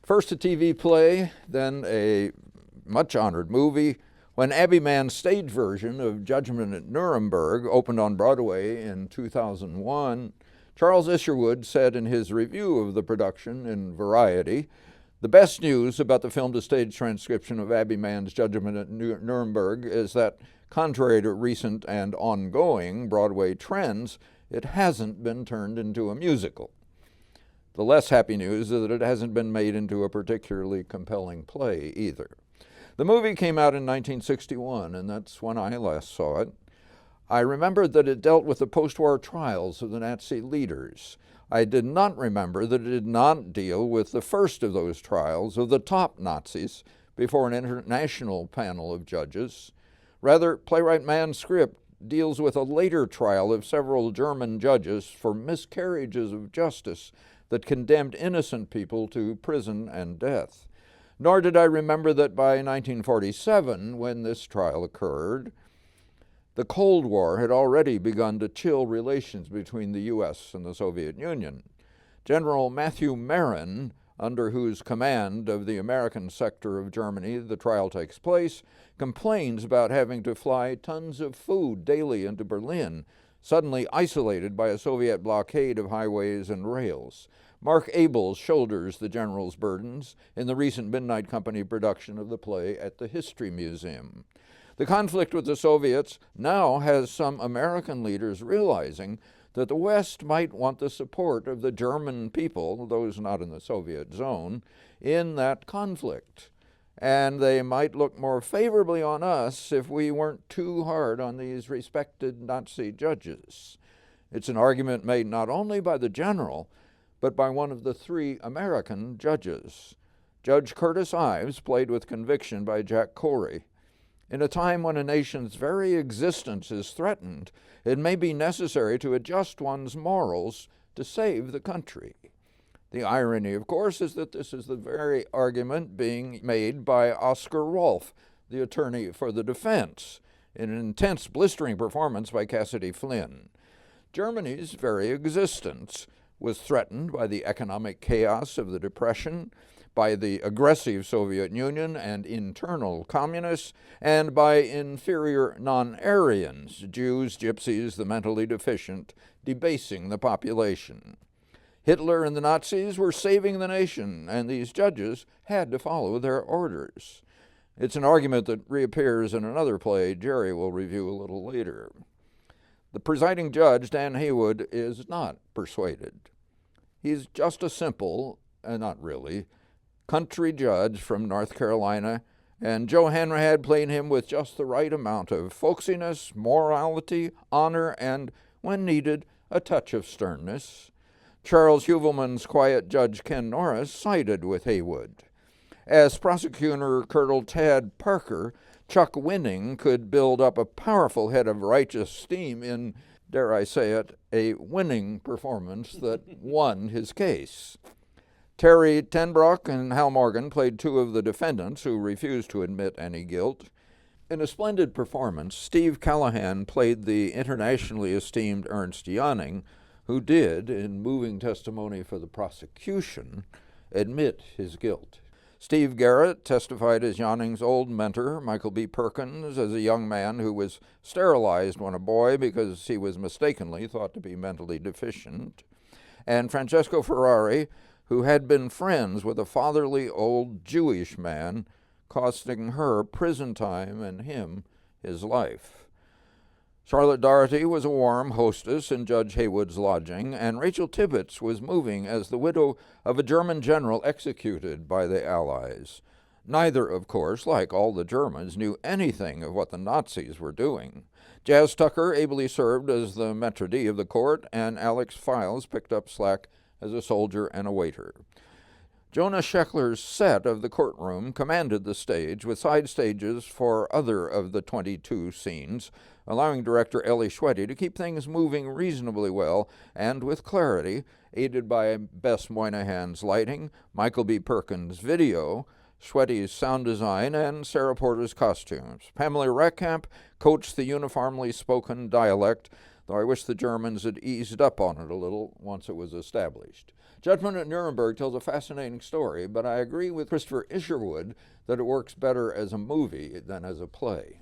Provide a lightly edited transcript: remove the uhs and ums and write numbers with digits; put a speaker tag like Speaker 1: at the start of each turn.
Speaker 1: First a TV play, then a much-honored movie. When Abbey Mann's stage version of Judgment at Nuremberg opened on Broadway in 2001, Charles Isherwood said in his review of the production in Variety, "The best news about the film-to-stage transcription of Abbey Mann's Judgment at Nuremberg is that, contrary to recent and ongoing Broadway trends, it hasn't been turned into a musical. The less happy news is that it hasn't been made into a particularly compelling play either." The movie came out in 1961, and that's when I last saw it. I remembered that it dealt with the post-war trials of the Nazi leaders. I did not remember that it did not deal with the first of those trials of the top Nazis before an international panel of judges. Rather, playwright Mann's script deals with a later trial of several German judges for miscarriages of justice that condemned innocent people to prison and death. Nor did I remember that by 1947, when this trial occurred, the Cold War had already begun to chill relations between the U.S. and the Soviet Union. General Matthew Marin, under whose command of the American sector of Germany the trial takes place, complains about having to fly tons of food daily into Berlin, suddenly isolated by a Soviet blockade of highways and rails. Mark Abel shoulders the general's burdens in the recent Midnight Company production of the play at the History Museum. The conflict with the Soviets now has some American leaders realizing that the West might want the support of the German people, those not in the Soviet zone, in that conflict. And they might look more favorably on us if we weren't too hard on these respected Nazi judges. It's an argument made not only by the general, but by one of the three American judges. Judge Curtis Ives, played with conviction by Jack Corey. In a time when a nation's very existence is threatened, it may be necessary to adjust one's morals to save the country. The irony, of course, is that this is the very argument being made by Oscar Rolfe, the attorney for the defense, in an intense, blistering performance by Cassidy Flynn. Germany's very existence was threatened by the economic chaos of the Depression, by the aggressive Soviet Union and internal communists, and by inferior non-Aryans, Jews, gypsies, the mentally deficient, debasing the population. Hitler and the Nazis were saving the nation, and these judges had to follow their orders. It's an argument that reappears in another play Jerry will review a little later. The presiding judge, Dan Haywood, is not persuaded. He's just a simple, not really, country judge from North Carolina, and Joe Hanrahan played him with just the right amount of folksiness, morality, honor, and, when needed, a touch of sternness. Charles Huvelman's quiet Judge Ken Norris sided with Haywood. As prosecutor Colonel Tad Parker, Chuck Winning could build up a powerful head of righteous steam in, dare I say it, a winning performance that won his case. Terry Tenbrock and Hal Morgan played two of the defendants who refused to admit any guilt. In a splendid performance, Steve Callahan played the internationally esteemed Ernst Janning, who did, in moving testimony for the prosecution, admit his guilt. Steve Garrett testified as Janning's old mentor, Michael B. Perkins, as a young man who was sterilized when a boy because he was mistakenly thought to be mentally deficient, and Francesco Ferrari, who had been friends with a fatherly old Jewish man, costing her prison time and him his life. Charlotte Doherty was a warm hostess in Judge Haywood's lodging, and Rachel Tibbets was moving as the widow of a German general executed by the Allies. Neither, of course, like all the Germans, knew anything of what the Nazis were doing. Jazz Tucker ably served as the maitre d' of the court, and Alex Files picked up slack as a soldier and a waiter. Jonah Sheckler's set of the courtroom commanded the stage, with side stages for other of the 22 scenes, allowing director Ellie Schwetty to keep things moving reasonably well and with clarity, aided by Bess Moynihan's lighting, Michael B. Perkins' video, Schwetty's sound design, and Sarah Porter's costumes. Pamela Reckkamp coached the uniformly spoken dialect, though I wish the Germans had eased up on it a little once it was established. Judgment at Nuremberg tells a fascinating story, but I agree with Christopher Isherwood that it works better as a movie than as a play.